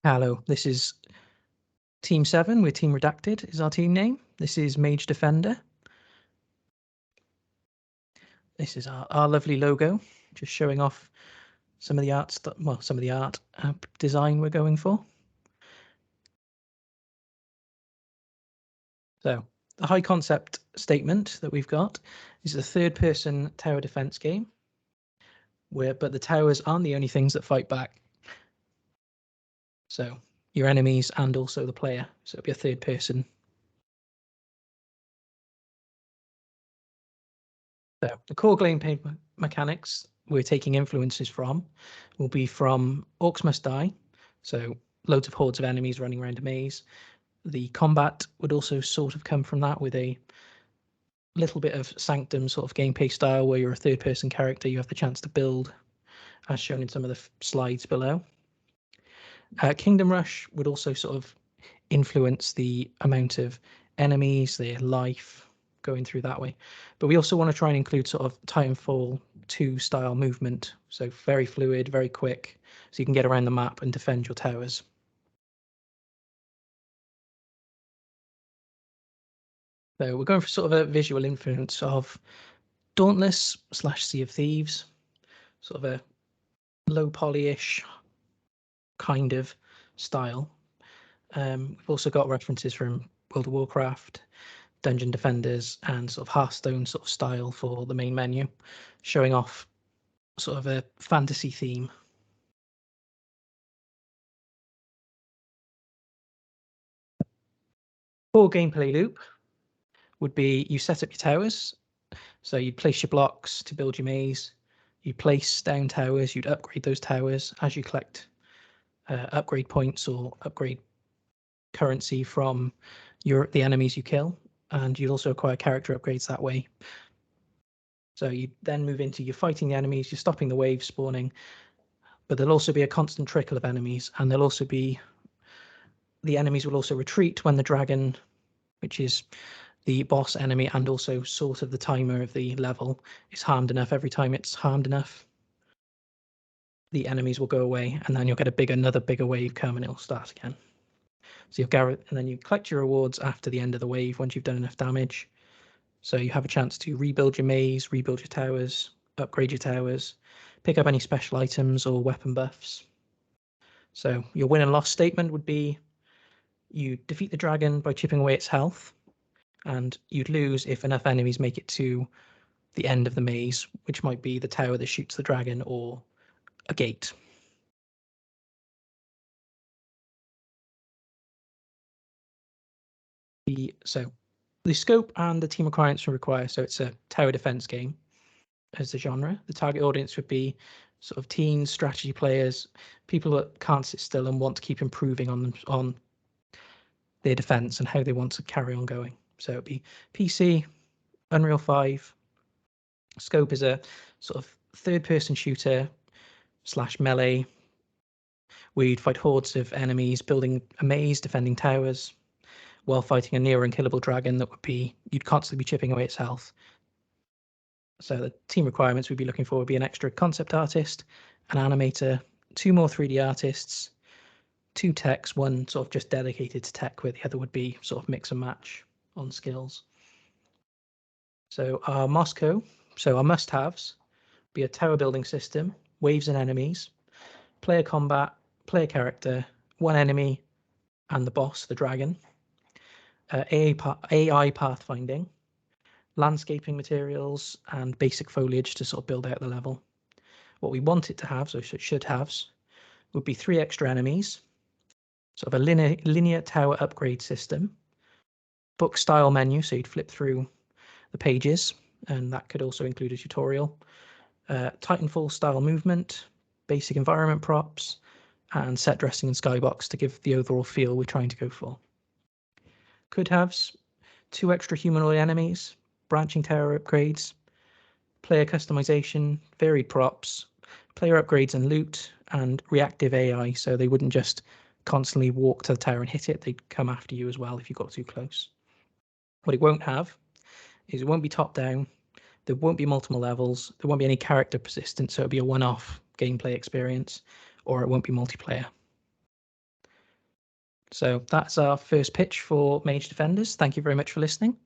Hello, this is Team 7, we're Team Redacted is our team name. This is Mage Defender. This is our lovely logo, just showing off some of the art, design we're going for. So the high concept statement that we've got is a third-person tower defense game, but the towers aren't the only things that fight back. So your enemies and also the player. So it'll be a third person. So the core gameplay mechanics we're taking influences from will be from Orcs Must Die. So loads of hordes of enemies running around a maze. The combat would also sort of come from that, with a little bit of Sanctum sort of gameplay style where you're a third person character. You have the chance to build, as shown in some of the slides below. Kingdom Rush would also sort of influence the amount of enemies, their life, going through that way. But we also want to try and include sort of Titanfall 2 style movement. So very fluid, very quick, so you can get around the map and defend your towers. So we're going for sort of a visual influence of Dauntless / Sea of Thieves, sort of a low polyish kind of style. We've also got references from World of Warcraft, Dungeon Defenders, and sort of Hearthstone sort of style for the main menu, showing off sort of a fantasy theme. Core gameplay loop would be you set up your towers. So you'd place your blocks to build your maze. You place down towers, you'd upgrade those towers as you collect upgrade points or upgrade currency from the enemies you kill. And you'd also acquire character upgrades that way. So you then move into you're fighting the enemies, you're stopping the waves spawning, but there'll also be a constant trickle of enemies, and there'll also be the enemies will also retreat when the dragon, which is the boss enemy and also sort of the timer of the level, is harmed enough. Every time it's harmed enough, the enemies will go away, and then you'll get another bigger wave come, and it'll start again. So and then you collect your rewards after the end of the wave once you've done enough damage. So you have a chance to rebuild your maze, rebuild your towers, upgrade your towers, pick up any special items or weapon buffs. So your win and loss statement would be you defeat the dragon by chipping away its health, and you'd lose if enough enemies make it to the end of the maze, which might be the tower that shoots the dragon or a gate. So the scope and the team requirements require, so it's a tower defense game as the genre. The target audience would be sort of teens, strategy players, people that can't sit still and want to keep improving on their defense and how they want to carry on going. So it'd be PC, Unreal 5. Scope is a sort of third-person shooter / melee where you'd fight hordes of enemies, building a maze, defending towers, while fighting a near unkillable dragon that you'd constantly be chipping away its health. So the team requirements we'd be looking for would be an extra concept artist, an animator, 2 more 3D artists, 2 techs, one sort of just dedicated to tech, where the other would be sort of mix and match on skills. So our must-haves be a tower building system, waves and enemies, player combat, player character, 1 enemy, and the boss, the dragon. AI pathfinding, landscaping materials, and basic foliage to sort of build out the level. What we want it to have, so it should have, would be 3 extra enemies, sort of a linear tower upgrade system, book style menu, so you'd flip through the pages, and that could also include a tutorial, Titanfall style movement, basic environment props, and set dressing and skybox to give the overall feel we're trying to go for. Could haves 2 extra humanoid enemies, branching tower upgrades, player customization, varied props, player upgrades and loot, and reactive AI, so they wouldn't just constantly walk to the tower and hit it, they'd come after you as well if you got too close. What it won't have is it won't be top down, there won't be multiple levels, there won't be any character persistence, so it'll be a one-off gameplay experience, or it won't be multiplayer. So that's our first pitch for Mage Defenders. Thank you very much for listening.